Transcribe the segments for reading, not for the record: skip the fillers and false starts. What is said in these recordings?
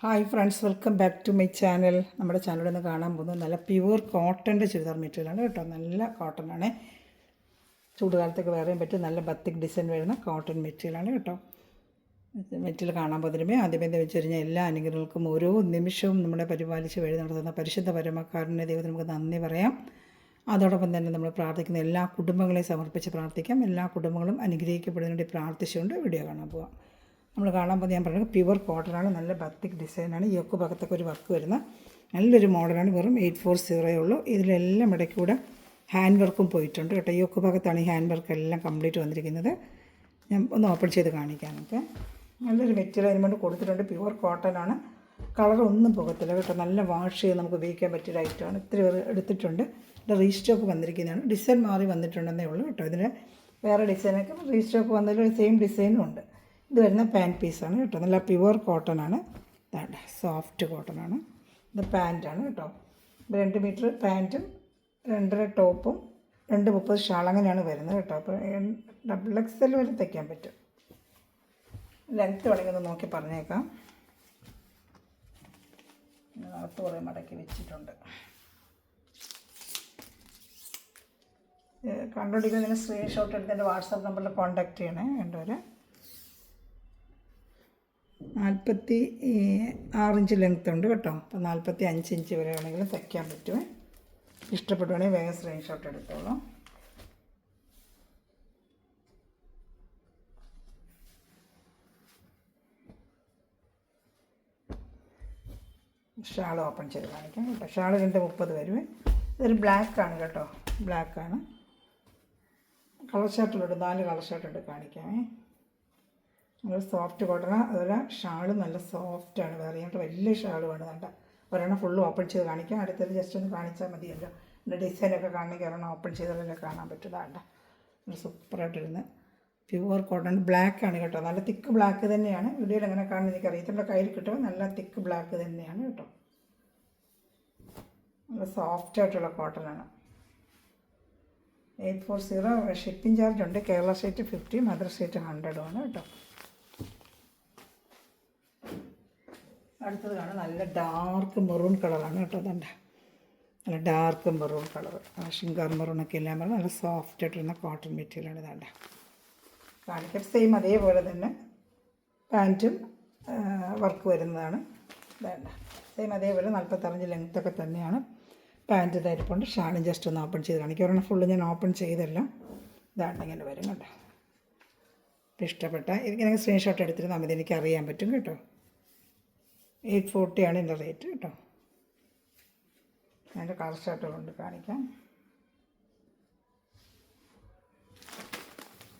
Hi friends, welcome back to my channel. നമ്മുടെ ചാനലിൽ നിന്ന് കാണാൻ പോകുന്നത് നല്ല പ്യുവർ കോട്ടൻ്റെ ചുരിദാർ മെറ്റീരിയലാണ് കേട്ടോ. നല്ല കോട്ടനാണ്. ചൂടുകാലത്തൊക്കെ വേറെയും പറ്റും. നല്ല ബത്തിക് ഡിസൈൻ വരുന്ന കോട്ടൺ മെറ്റീരിയലാണ് കേട്ടോ. മെറ്റീരിയൽ കാണാൻ പോകുന്നതിനുമേ ആദ്യമേ എന്താ വെച്ച് കഴിഞ്ഞാൽ എല്ലാ അനുഗ്രഹങ്ങൾക്കും ഓരോ നിമിഷവും നമ്മളെ പരിപാലിച്ച് വഴി നടത്തുന്ന പരിശുദ്ധ പരമക്കാരൻ്റെ ദൈവത്തിന് നമുക്ക് നന്ദി പറയാം. അതോടൊപ്പം തന്നെ നമ്മൾ പ്രാർത്ഥിക്കുന്ന എല്ലാ കുടുംബങ്ങളെയും സമർപ്പിച്ച് പ്രാർത്ഥിക്കാം. എല്ലാ കുടുംബങ്ങളും അനുഗ്രഹിക്കപ്പെടുന്നതിന് വേണ്ടി പ്രാർത്ഥിച്ചുകൊണ്ട് വീഡിയോ കാണാൻ പോകാം. നമ്മൾ കാണാൻ പോകുന്നത് ഞാൻ പറഞ്ഞത് പ്യുവർ കോട്ടനാണ്. നല്ല ബത്തിക് ഡിസൈനാണ്. യോക്ക് ഭാഗത്തൊക്കെ ഒരു വർക്ക് വരുന്ന നല്ലൊരു മോഡലാണ്. വെറും 840 ഉള്ളൂ. ഇതിലെല്ലാം ഇടയ്ക്കൂടെ ഹാൻഡ് വർക്കും പോയിട്ടുണ്ട് കേട്ടോ. യോക്ക് ഭാഗത്താണ് ഈ ഹാൻഡ് വർക്ക് എല്ലാം കംപ്ലീറ്റ് വന്നിരിക്കുന്നത്. ഞാൻ ഒന്ന് ഓപ്പൺ ചെയ്ത് കാണിക്കാനൊക്കെ നല്ലൊരു മെറ്റീരിയൽ അതിന് വേണ്ടി കൊടുത്തിട്ടുണ്ട്. പ്യുവർ കോട്ടനാണ്. കളറൊന്നും പോകത്തില്ല കേട്ടോ. നല്ല വാഷ് ചെയ്ത് നമുക്ക് ഉപയോഗിക്കാൻ പറ്റിയൊരു ഐറ്റമാണ്. ഇത്തിരി എടുത്തിട്ടുണ്ട്. ഇത് റീസ്റ്റോക്ക് വന്നിരിക്കുന്നതാണ്. ഡിസൈൻ മാറി വന്നിട്ടുണ്ടെന്നേ ഉള്ളൂ കേട്ടോ. ഇതിന് വേറെ ഡിസൈനൊക്കെ റീസ്റ്റോക്ക് വന്നതിൽ സെയിം ഡിസൈനും ഉണ്ട്. ഇത് വരുന്ന പാൻറ്റ് പീസാണ് കേട്ടോ. നല്ല പ്യുവർ കോട്ടനാണ്. ഇതാണ് സോഫ്റ്റ് കോട്ടനാണ്. ഇത് പാൻറ്റാണ് കേട്ടോ. 2 മീറ്റർ പാൻറ്റും 2.5 ടോപ്പും 2.30 ഷാൾ അങ്ങനെയാണ് വരുന്നത് കേട്ടോ. അപ്പോൾ XXL വരെ തയ്ക്കാൻ പറ്റും. ലെങ്ത്ത് വേണമെങ്കിൽ ഒന്ന് നോക്കി പറഞ്ഞേക്കാം. അകത്ത് കുറേ മടക്കി വെച്ചിട്ടുണ്ട്. കണ്ടുപിടിക്കുന്നതിന് സ്ക്രീൻഷോട്ട് എടുത്ത് എൻ്റെ വാട്സാപ്പ് നമ്പറിൽ കോൺടാക്റ്റ് ചെയ്യണേ. വേണ്ടവരെ 46 ഇഞ്ച് ലെങ്ത്ത് ഉണ്ട് കേട്ടോ. അപ്പോൾ 45 ഇഞ്ച് വരെ വേണമെങ്കിലും തയ്ക്കാൻ പറ്റുമേ. ഇഷ്ടപ്പെടുവാണെങ്കിൽ വേഗം സ്ക്രീൻഷോട്ട് എടുത്തോളൂ. ഷാൾ ഓപ്പൺ ചെയ്ത് കാണിക്കാം കേട്ടോ. ഷാൾ 2.30 വരുമേ. ഇതൊരു ബ്ലാക്കാണ് കേട്ടോ. ബ്ലാക്കാണ്. കളർ ഷർട്ടിലുണ്ട്. 4 കളർ ഷർട്ടുണ്ട്. കാണിക്കാമേ. നല്ല സോഫ്റ്റ് കോട്ടണ. അതുപോലെ ഷാള് നല്ല സോഫ്റ്റാണ്. വേറെ ചെയ്യേണ്ട വലിയ ഷാള് വേണം. വേണ്ട ഒരെണ്ണം ഫുള്ള് ഓപ്പൺ ചെയ്ത് കാണിക്കാം. അടുത്തത് ജസ്റ്റ് ഒന്ന് കാണിച്ചാൽ മതിയല്ലോ. എൻ്റെ ഡിസൈനൊക്കെ കാണണമെങ്കിൽ ഒരെണ്ണം ഓപ്പൺ ചെയ്താലല്ലേ കാണാൻ പറ്റുന്നതാണ്ട. നല്ല സൂപ്പറായിട്ടിരുന്ന് പ്യുവർ കോട്ടൺ ബ്ലാക്കാണ് കേട്ടോ. നല്ല തിക്ക് ബ്ലാക്ക് തന്നെയാണ്. വീഡിയോയിൽ എങ്ങനെ കാണുന്നത് എനിക്കറിയത്തില്ല. കയ്യിൽ കിട്ടുമ്പോൾ നല്ല തിക്ക് ബ്ലാക്ക് തന്നെയാണ് കേട്ടോ. നല്ല സോഫ്റ്റായിട്ടുള്ള കോട്ടനാണ്. 840 ഷിപ്പിംഗ് ചാർജ് ഉണ്ട്. കേരള സ്റ്റേറ്റ് 50, മദർ സ്റ്റേറ്റ് 100 ആണ് കേട്ടോ. അടുത്തത് കാണാൻ നല്ല ഡാർക്ക് മെറൂൺ കളറാണ് കേട്ടോ. അതണ്ട നല്ല ഡാർക്ക് മെറൂൺ കളർ. ഷിങ്കാർ മെറൂണൊക്കെ എല്ലാം പറഞ്ഞാൽ നല്ല സോഫ്റ്റ് ആയിട്ടിരുന്ന കോട്ടൺ മെറ്റീരിയലാണ്. ഇതാണ്ട കാണിക്കാൻ സെയിം അതേപോലെ തന്നെ പാൻറ്റും വർക്ക് വരുന്നതാണ്. ഇതാണ്ട സെയിം അതേപോലെ 46 ലെങ്ത്തൊക്കെ തന്നെയാണ്. പാൻറ്റ് തരിപ്പുണ്ട്. ഷാളും ജസ്റ്റ് ഒന്ന് ഓപ്പൺ ചെയ്ത് കാണിക്കും. ഒരെണ്ണം ഫുള്ള് ഞാൻ ഓപ്പൺ ചെയ്തല്ല. ഇതാണ്ട് ഇങ്ങനെ വരും കേട്ടോ. ഇഷ്ടപ്പെട്ട എനിക്കങ്ങനെ സ്ക്രീൻഷോട്ട് എടുത്തിരുന്നാൽ മതി. എനിക്ക് അറിയാൻ പറ്റും കേട്ടോ. 840 ആണ് എൻ്റെ റേറ്റ് കേട്ടോ. അതിൻ്റെ കളർ ഷർട്ടുകളുണ്ട്. കാണിക്കാം.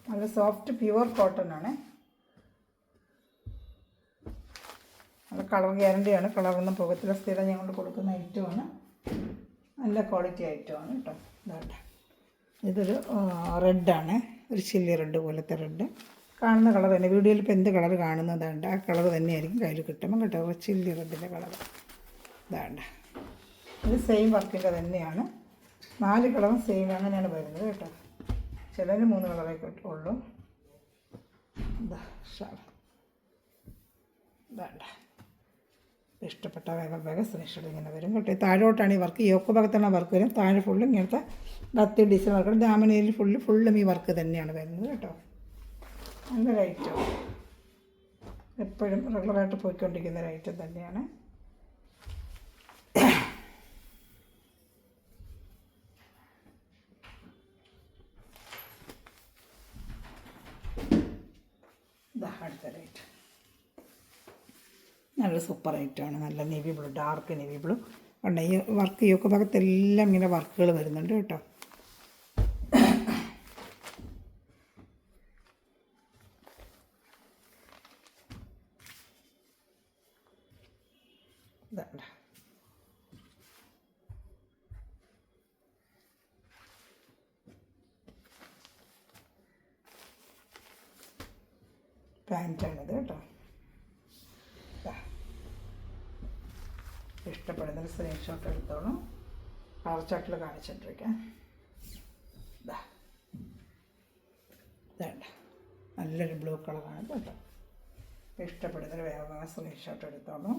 നല്ല സോഫ്റ്റ് പ്യുവർ കോട്ടൺ ആണ്. നല്ല കളർ ഗ്യാരണ്ടിയാണ്. കളറൊന്നും പോകത്തില്ല. സ്ഥിരം ഞങ്ങൾ കൊടുക്കുന്ന ഐറ്റമാണ്. നല്ല ക്വാളിറ്റി ഐറ്റമാണ് കേട്ടോ. ഇതാട്ടെ ഇതൊരു റെഡാണ്. ഒരു ചില്ലി റെഡ് പോലത്തെ റെഡ്. കാണുന്ന കളർ തന്നെ. വീഡിയോയിൽ ഇപ്പോൾ എന്ത് കളർ കാണുന്നതാണ്ട് ആ കളർ തന്നെയായിരിക്കും കയ്യിൽ കിട്ടുമ്പോൾ കേട്ടോ. ചില്ലി റെഡിൻ്റെ കളർ ഇതാണ്ട്. ഇത് സെയിം വർക്കിൻ്റെ തന്നെയാണ്. 4 കളറും സെയിം അങ്ങനെയാണ് വരുന്നത് കേട്ടോ. ചിലതിന് 3 കളറേ ഉള്ളൂ. ഇതാ ഷാൾ ഇതാണ്ട. ഇഷ്ടപ്പെട്ട വേഗം സ്ക്രീൻഷോട്ട് ഇങ്ങനെ വരും കേട്ടോ. താഴോട്ടാണ് ഈ വർക്ക്. യോക്ക് ഭാഗത്താണ് വർക്ക് വരും. താഴെ ഫുള്ളും ഇങ്ങനത്തെ ബത്തി ഡിസൈൻ വർക്ക്. ദാമനയിൽ ഫുള്ളും ഈ വർക്ക് തന്നെയാണ് വരുന്നത് കേട്ടോ. നല്ലൊരു ഐറ്റം. എപ്പോഴും റെഗുലറായിട്ട് പോയിക്കൊണ്ടിരിക്കുന്ന ഒരു ഐറ്റം തന്നെയാണ്. അടുത്ത ഐറ്റം നല്ല സൂപ്പർ ഐറ്റമാണ്. നല്ല navy blue, dark navy blue ഉണ്ട്. ഈ വർക്ക് യോക്ക് ഭാഗത്തെല്ലാം ഇങ്ങനെ വർക്കുകൾ വരുന്നുണ്ട് കേട്ടോ. ഇതാണ്ട പാൻറ്റാണിത് കേട്ടോ. ഇഷ്ടപ്പെടുന്നൊരു സ്ക്രീൻഷോട്ട് എടുത്തോളും. കളർ ചാർട്ടിൽ കാണിച്ചിട്ടിരിക്കാം. ഇതാണ്ട നല്ലൊരു ബ്ലൂ കളറാണ് കേട്ടോ. ഇഷ്ടപ്പെടുന്നൊരു വേഗം സ്ക്രീൻഷോട്ട് എടുത്തോളൂ.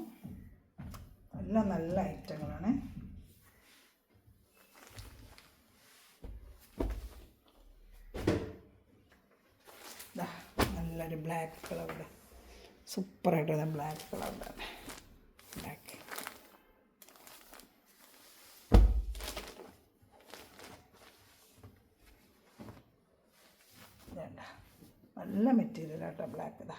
എല്ലാം നല്ല ഐറ്റങ്ങളാണ്. നല്ലൊരു ബ്ലാക്ക് കളറുടെ സൂപ്പറായിട്ട് വരുന്ന ബ്ലാക്ക് കളറുടെ ബ്ലാക്ക്. വേണ്ട നല്ല മെറ്റീരിയൽ കേട്ടോ ബ്ലാക്ക്. ഇതാ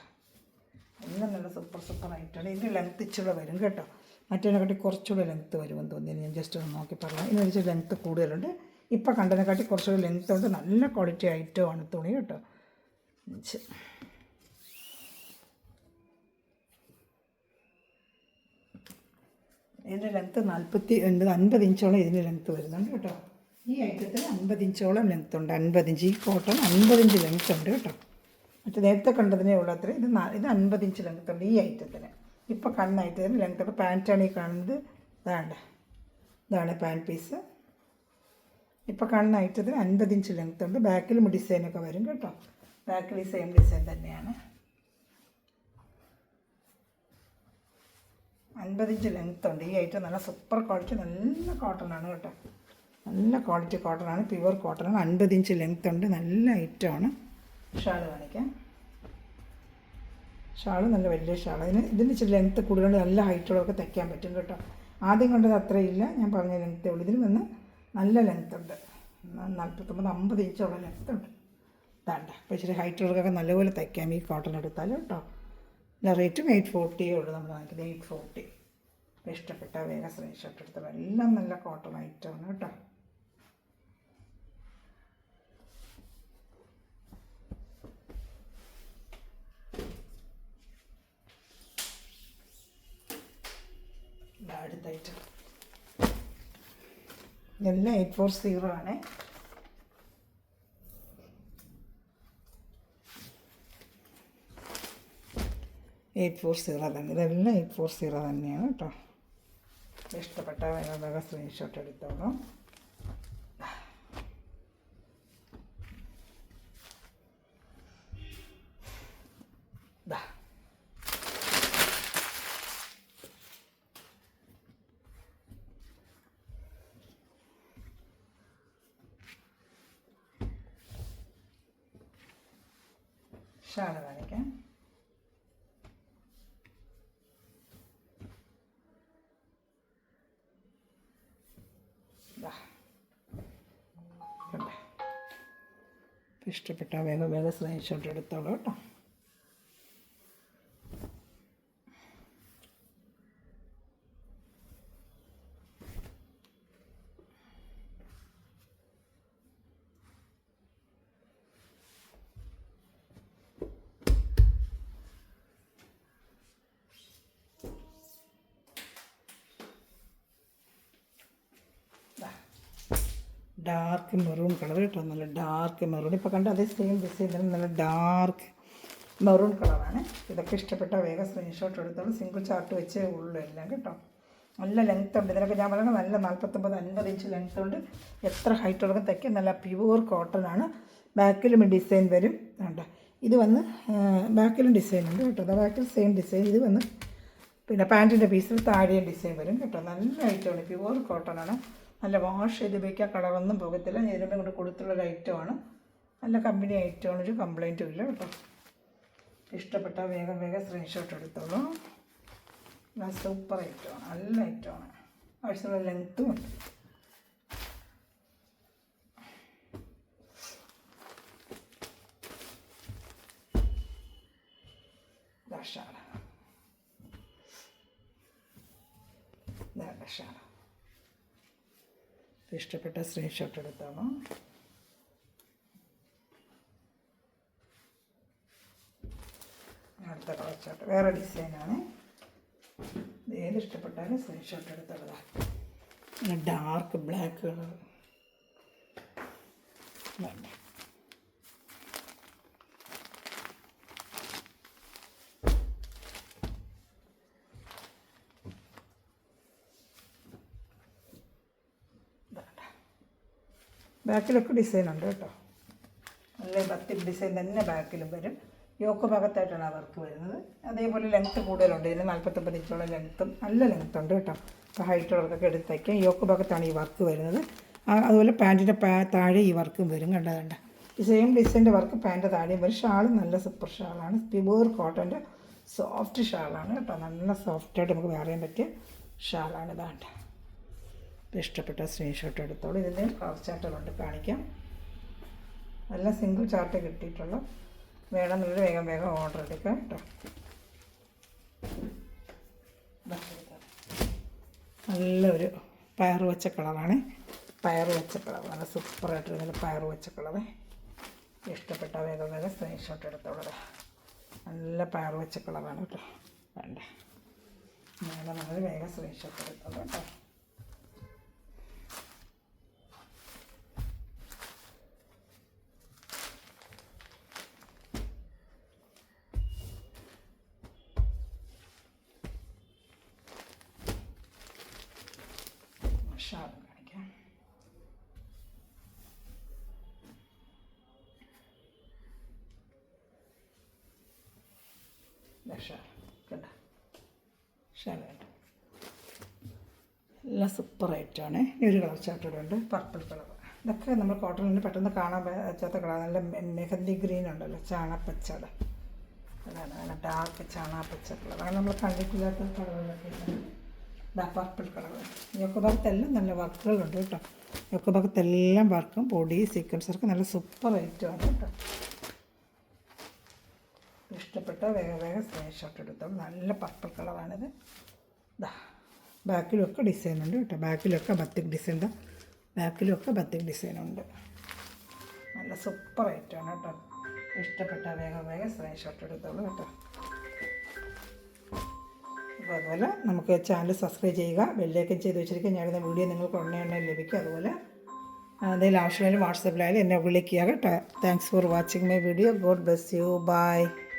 എല്ലാം നല്ല സൂപ്പർ ആയിട്ടാണ്. ഇതിൻ്റെ ലെങ്ത്ത് ഇച്ചിരി വരും കേട്ടോ. മറ്റേതിനെക്കാട്ടി കുറച്ചുകൂടെ ലെങ്ത്ത് വരുമെന്ന് തോന്നി. ഞാൻ ജസ്റ്റ് ഒന്ന് നോക്കി പറയാം. ഇതിന് വെച്ച് ലെങ്ത്ത് കൂടുതലുണ്ട്. ഇപ്പോൾ കണ്ടതിനെക്കാട്ടി കുറച്ചുകൂടി ലെങ്ത്ത് ഉണ്ട്. നല്ല ക്വാളിറ്റി ഐറ്റമാണ് തുണി കേട്ടോ. ഇതിൻ്റെ ലെങ്ത്ത് 50 ഇഞ്ചോളം ഇതിൻ്റെ ലെങ്ത്ത് വരുന്നുണ്ട് കേട്ടോ. ഈ ഐറ്റത്തിന് 50 ഇഞ്ചോളം ലെങ്ത്ത് ഉണ്ട്. 50 ഇഞ്ച്. ഈ കോട്ടൺ 50 ഇഞ്ച് ലെങ്ത്ത് ഉണ്ട് കേട്ടോ. മറ്റേ നേരത്തെ കണ്ടതിനേ ഉള്ളൂ അത്ര. ഇത് 50 ഇഞ്ച് ലെങ്ത്ത് ഉണ്ട് ഈ ഐറ്റത്തിന്. ഇപ്പോൾ കാണുന്ന ഐറ്റത്തിന് ലെങ്ത്ത് ഉണ്ട്. പാൻറ്റാണ് ഈ കാണുന്നത്. ഇതാണ് പാൻറ്റ് പീസ്. ഇപ്പോൾ കാണുന്ന ഐറ്റത്തിന് 50 ഇഞ്ച് ലെങ്ത്ത് ഉണ്ട്. ബാക്കിലും ഡിസൈനൊക്കെ വരും കേട്ടോ. ബാക്കിൽ സെയിം ഡിസൈൻ തന്നെയാണ്. 50 ഇഞ്ച് ലെങ്ത്ത് ഉണ്ട്. ഈ ഐറ്റം നല്ല സൂപ്പർ ക്വാളിറ്റി നല്ല കോട്ടണാണ് കേട്ടോ. നല്ല ക്വാളിറ്റി കോട്ടണാണ്. പ്യുവർ കോട്ടണാണ്. 50 ഇഞ്ച് ലെങ്ത്ത് ഉണ്ട്. നല്ല ഐറ്റമാണ്. ഷാള് കാണിക്കാം. ഷാള് നല്ല വലിയ ഷാൾ. ഇതിന് ഇച്ചിരി ലെങ്ത്ത് കൂടുതലുണ്ട്. നല്ല ഹൈറ്റുള്ളവർക്ക് തയ്ക്കാൻ പറ്റും കേട്ടോ. ആദ്യം കണ്ടത് അത്രയില്ല. ഞാൻ പറഞ്ഞ ലെങ്ത്തേ ഉള്ളൂ. ഇതിന് വന്ന് നല്ല ലെങ്ത്ത് ഉണ്ട്. 49-50 ഇഞ്ചോളം ലെങ്ത്ത് ഉണ്ട്. ഇതാണ്ട് അപ്പോൾ ഇച്ചിരി ഹൈറ്റുള്ളവർക്കൊക്കെ നല്ലപോലെ തയ്ക്കാം ഈ കോട്ടൺ എടുത്താൽ കേട്ടോ. റേറ്റും 840 ഉള്ളൂ. നമ്മൾ വാങ്ങിക്കുന്നത് 840. അപ്പോൾ ഇഷ്ടപ്പെട്ട വേഗം സ്ക്രീൻഷോട്ട് എടുത്തത്. എല്ലാം നല്ല കോട്ടൺ ഐറ്റമാണ് കേട്ടോ. അടുത്ത ഐറ്റം എല്ലാം 840 ആണ്. തന്നെ. ഇതെല്ലാം 840 തന്നെയാണ് കേട്ടോ. ഇഷ്ടപ്പെട്ട വേഗം സ്ക്രീൻഷോട്ട് എടുത്തോളൂ. ഷാള് കാണിക്കാം. ഇഷ്ടപ്പെട്ട വേഗം സ്ക്രീൻഷോട്ട് എടുത്തോളൂ കേട്ടോ. ഡാർക്ക് മെറൂൺ കളർ കേട്ടോ. നല്ല ഡാർക്ക് മെറൂൺ. ഇപ്പോൾ കണ്ട അതേ സെയിം ഡിസൈൻ തന്നെ നല്ല ഡാർക്ക് മെറൂൺ കളറാണ്. ഇതൊക്കെ ഇഷ്ടപ്പെട്ട വേഗം സ്ക്രീൻഷോട്ട് എടുത്തോളൂ. സിംഗിൾ ചാർട്ട് വെച്ചേ ഉള്ളൂ എല്ലാം കേട്ടോ. നല്ല ലെങ്ത്ത് ഉണ്ട്. ഇതിനൊക്കെ ഞാൻ പറയുന്നത് നല്ല 49-50 ഇഞ്ച് ലെങ്ത്ത് ഉണ്ട്. എത്ര ഹൈറ്റ് ഉള്ളതും തയ്ക്കും. നല്ല പ്യുവർ കോട്ടണാണ്. ബാക്കിലും ഡിസൈൻ വരും. വേണ്ട ഇത് വന്ന് ബാക്കിലും ഡിസൈൻ ഉണ്ട് കേട്ടോ. ബാക്കിൽ സെയിം ഡിസൈൻ. ഇത് വന്ന് പിന്നെ പാൻറ്റിൻ്റെ പീസിൽ താഴെയും ഡിസൈൻ വരും കേട്ടോ. നല്ല ഐറ്റമാണ്. പ്യുവർ കോട്ടണാണ്. നല്ല വാഷ് ചെയ്ത് ഉപയോഗിക്കാൻ കളറൊന്നും പോകത്തില്ല. ഞെരുമ്പം കൊണ്ട് കൊടുത്തുള്ളൊരു ഐറ്റമാണ്. നല്ല കമ്പനി ഐറ്റമാണ്. ഒരു കംപ്ലൈൻറ്റും ഇല്ല കേട്ടോ. ഇഷ്ടപ്പെട്ട വേഗം സ്ക്രീൻഷോട്ട് എടുത്തോളൂ. സൂപ്പർ ഐറ്റമാണ്. നല്ല ഐറ്റമാണ്. ആവശ്യമുള്ള ലെങ്ത്തും ഉണ്ട്. ഷാള ഷാള ഇഷ്ടപ്പെട്ട സ്ക്രീൻഷോട്ട് എടുത്തോളൂ. അടുത്ത കളർ ചാർട്ട് വേറെ ഡിസൈനാണ്. ഏത് ഇഷ്ടപ്പെട്ടാലും സ്ക്രീൻഷോട്ട് എടുത്തോളൂ. ഡാർക്ക് ബ്ലാക്ക് കളർ വേണ്ട. ബാക്കിലൊക്കെ ഡിസൈൻ ഉണ്ട് കേട്ടോ. നല്ല ബത്തിക് ഡിസൈൻ തന്നെ ബാക്കിലും വരും. യോക്ക് ഭാഗത്തായിട്ടാണ് ആ വർക്ക് വരുന്നത്. അതേപോലെ ലെങ്ത്ത് കൂടുതലുണ്ട്, ഇതിന് 49 ഇഞ്ചോളം ലെങ്ത്തും നല്ല ലെങ്ത്ത് ഉണ്ട് കേട്ടോ. അപ്പോൾ ഹൈറ്റുള്ളവർക്കൊക്കെ എടുത്ത് തയ്ക്കാം. യോക്ക് ഭാഗത്താണ് ഈ വർക്ക് വരുന്നത്. അതുപോലെ പാൻറ്റിൻ്റെ താഴെ ഈ വർക്കും വരും. കണ്ട ഈ സെയിം ഡിസൈൻ്റെ വർക്ക് പാൻറ്റ് താഴെയും വരും. ഷാളും നല്ല സൂപ്പർ ഷാളാണ്, പ്യുവർ കോട്ടൻ്റെ സോഫ്റ്റ് ഷാളാണ് കേട്ടോ. നല്ല സോഫ്റ്റായിട്ട് നമുക്ക് വെയർ ചെയ്യാൻ പറ്റിയ ഷാളാണ് ഇതാണ്ട്. ഇഷ്ടപ്പെട്ട സ്ക്രീൻഷോട്ട് എടുത്തോളൂ. ഇതിൻ്റെയും കളർ ചാർട്ടുകളുണ്ട്, കാണിക്കാം. എല്ലാം സിംഗിൾ ചാർട്ട് കിട്ടിയിട്ടുള്ളൂ. വേണമെന്നുള്ളത് വേഗം ഓർഡർ എടുക്കാം കേട്ടോ. നല്ലൊരു പയർ വെച്ച കളറാണ്. പയർ വെച്ച കളർ നല്ല സൂപ്പറായിട്ട് നല്ല പയർ വെച്ച കളറ്. ഇഷ്ടപ്പെട്ട വേഗം സ്ക്രീൻഷോട്ട് എടുത്തോളൂ. നല്ല പയർ വെച്ച കളറാണ് കേട്ടോ. വേണ്ട നമ്മൾ വേഗം സ്ക്രീൻഷോട്ട് എടുത്തോളൂ കേട്ടോ. ഷാൾ കാണിക്കാം. ഷാൾ കണ്ട, ഷാൾ കണ്ട, എല്ലാം സൂപ്പർ ഐറ്റമാണ്. ഈ ഒരു കളർ ചാർട്ടോടെ ഉണ്ട്, പർപ്പിൾ കളർ. ഇതൊക്കെ നമ്മൾ കോട്ടണിൽ പെട്ടെന്ന് കാണാൻ പറ്റാത്ത കളർ. നല്ല മെഹന്തി ഗ്രീൻ ഉണ്ടല്ലോ, ചാണപ്പച്ചയുടെ അതാണ്, നല്ല ഡാർക്ക് ചാണാപ്പച്ച കളർ. അങ്ങനെ നമ്മൾ കണ്ടിട്ടില്ലാത്ത കളറുകളൊക്കെ. Purple colour. യോക്ക് ഭാഗത്തെല്ലാം നല്ല വർക്കുകളുണ്ട് കേട്ടോ. യോക്ക് ഭാഗത്തെല്ലാം വർക്കും പൊടി സീക്വൻസ് വർക്ക് നല്ല സൂപ്പർ ഐറ്റമാണ് കേട്ടോ. ഇഷ്ടപ്പെട്ട വേഗം സ്ക്രീൻഷോട്ട് എടുത്തോളൂ. നല്ല പർപ്പിൾ കളറാണിത്. ബാക്കിലൊക്കെ ഡിസൈൻ ഉണ്ട് കേട്ടോ. ബാക്കിലൊക്കെ ബത്തിക് ഡിസൈൻ, ബാക്കിലൊക്കെ ബത്തിക് ഡിസൈനുണ്ട്. നല്ല സൂപ്പർ ഐറ്റമാണ് കേട്ടോ. ഇഷ്ടപ്പെട്ട വേഗം സ്ക്രീൻഷോട്ട് എടുത്തോളൂ കേട്ടോ. അപ്പോൾ അതുപോലെ നമുക്ക് ചാനൽ സബ്സ്ക്രൈബ് ചെയ്യുക, ബെല്ലൈക്കൻ ചെയ്ത് വെച്ചിരിക്കുക. ഞാനിടുന്ന വീഡിയോ നിങ്ങൾക്ക് ഉടനെ ലഭിക്കും. അതുപോലെ എന്തെങ്കിലും ആവശ്യമായാലും വാട്സാപ്പിലായാലും എന്നെ വിളിക്കുക കേട്ടോ. Thanks for watching my video. God bless you. By.